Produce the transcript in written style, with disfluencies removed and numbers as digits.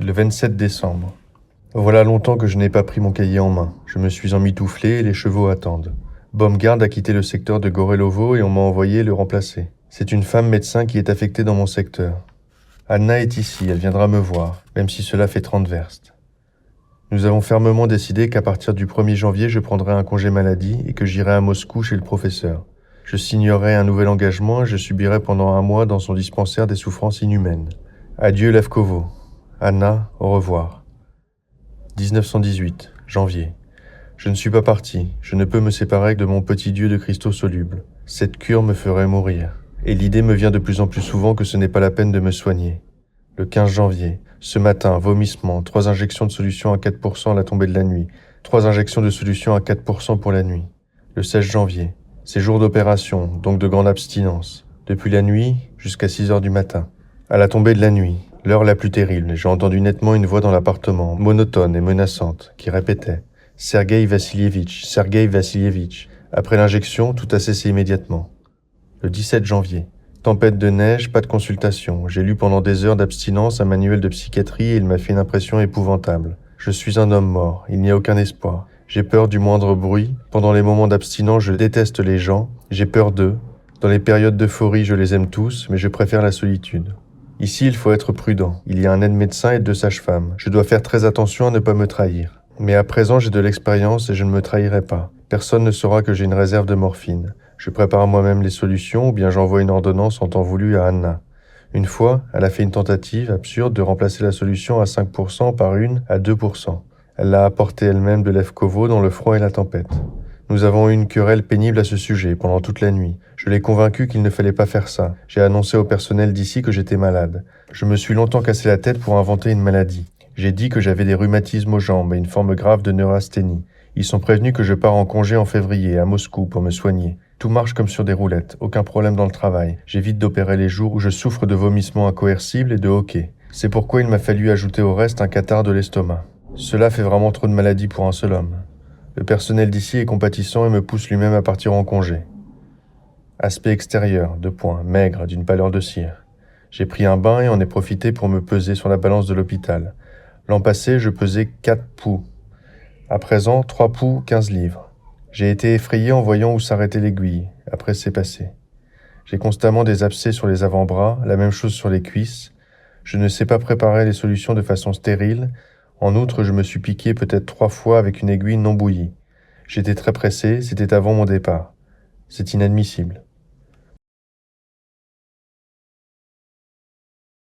Le 27 décembre. Voilà longtemps que je n'ai pas pris mon cahier en main. Je me suis emmitouflé et les chevaux attendent. Baumgard a quitté le secteur de Gorelovo et on m'a envoyé le remplacer. C'est une femme médecin qui est affectée dans mon secteur. Anna est ici, elle viendra me voir, même si cela fait 30 verstes. Nous avons fermement décidé qu'à partir du 1er janvier, je prendrai un congé maladie et que j'irai à Moscou chez le professeur. Je signerai un nouvel engagement et je subirai pendant un mois dans son dispensaire des souffrances inhumaines. Adieu Levkovo. Anna, au revoir. 1918, janvier. Je ne suis pas parti, je ne peux me séparer de mon petit Dieu de cristaux solubles. Cette cure me ferait mourir. Et l'idée me vient de plus en plus souvent que ce n'est pas la peine de me soigner. Le 15 janvier, ce matin, vomissement, 3 injections de solution à 4% à la tombée de la nuit, 3 injections de solution à 4% pour la nuit. Le 16 janvier, c'est jour d'opération, donc de grande abstinence. Depuis la nuit jusqu'à 6 heures du matin. À la tombée de la nuit, l'heure la plus terrible, j'ai entendu nettement une voix dans l'appartement, monotone et menaçante, qui répétait « Sergueï Vassilievitch, Sergueï Vassilievitch ». Après l'injection, tout a cessé immédiatement. Le 17 janvier, tempête de neige, pas de consultation. J'ai lu pendant des heures d'abstinence un manuel de psychiatrie et il m'a fait une impression épouvantable. Je suis un homme mort, il n'y a aucun espoir. J'ai peur du moindre bruit. Pendant les moments d'abstinence, je déteste les gens. J'ai peur d'eux. Dans les périodes d'euphorie, je les aime tous, mais je préfère la solitude. Ici, il faut être prudent. Il y a un aide-médecin et 2 sages-femmes. Je dois faire très attention à ne pas me trahir. Mais à présent, j'ai de l'expérience et je ne me trahirai pas. Personne ne saura que j'ai une réserve de morphine. Je prépare moi-même les solutions ou bien j'envoie une ordonnance en temps voulu à Anna. Une fois, elle a fait une tentative absurde de remplacer la solution à 5% par une à 2%. Elle l'a apportée elle-même de Levkovo dans le froid et la tempête. Nous avons eu une querelle pénible à ce sujet pendant toute la nuit. Je l'ai convaincu qu'il ne fallait pas faire ça. J'ai annoncé au personnel d'ici que j'étais malade. Je me suis longtemps cassé la tête pour inventer une maladie. J'ai dit que j'avais des rhumatismes aux jambes et une forme grave de neurasthénie. Ils sont prévenus que je pars en congé en février à Moscou pour me soigner. Tout marche comme sur des roulettes, aucun problème dans le travail. J'évite d'opérer les jours où je souffre de vomissements incoercibles et de hoquets. C'est pourquoi il m'a fallu ajouter au reste un catarrhe de l'estomac. Cela fait vraiment trop de maladies pour un seul homme. Le personnel d'ici est compatissant et me pousse lui-même à partir en congé. Aspect extérieur, maigre, d'une pâleur de cire. J'ai pris un bain et en ai profité pour me peser sur la balance de l'hôpital. L'an passé, je pesais 4 poux. À présent, 3 poux, 15 livres. J'ai été effrayé en voyant où s'arrêtait l'aiguille. Après, c'est passé. J'ai constamment des abcès sur les avant-bras, la même chose sur les cuisses. Je ne sais pas préparer les solutions de façon stérile. En outre, je me suis piqué peut-être 3 fois avec une aiguille non bouillie. J'étais très pressé, c'était avant mon départ. C'est inadmissible.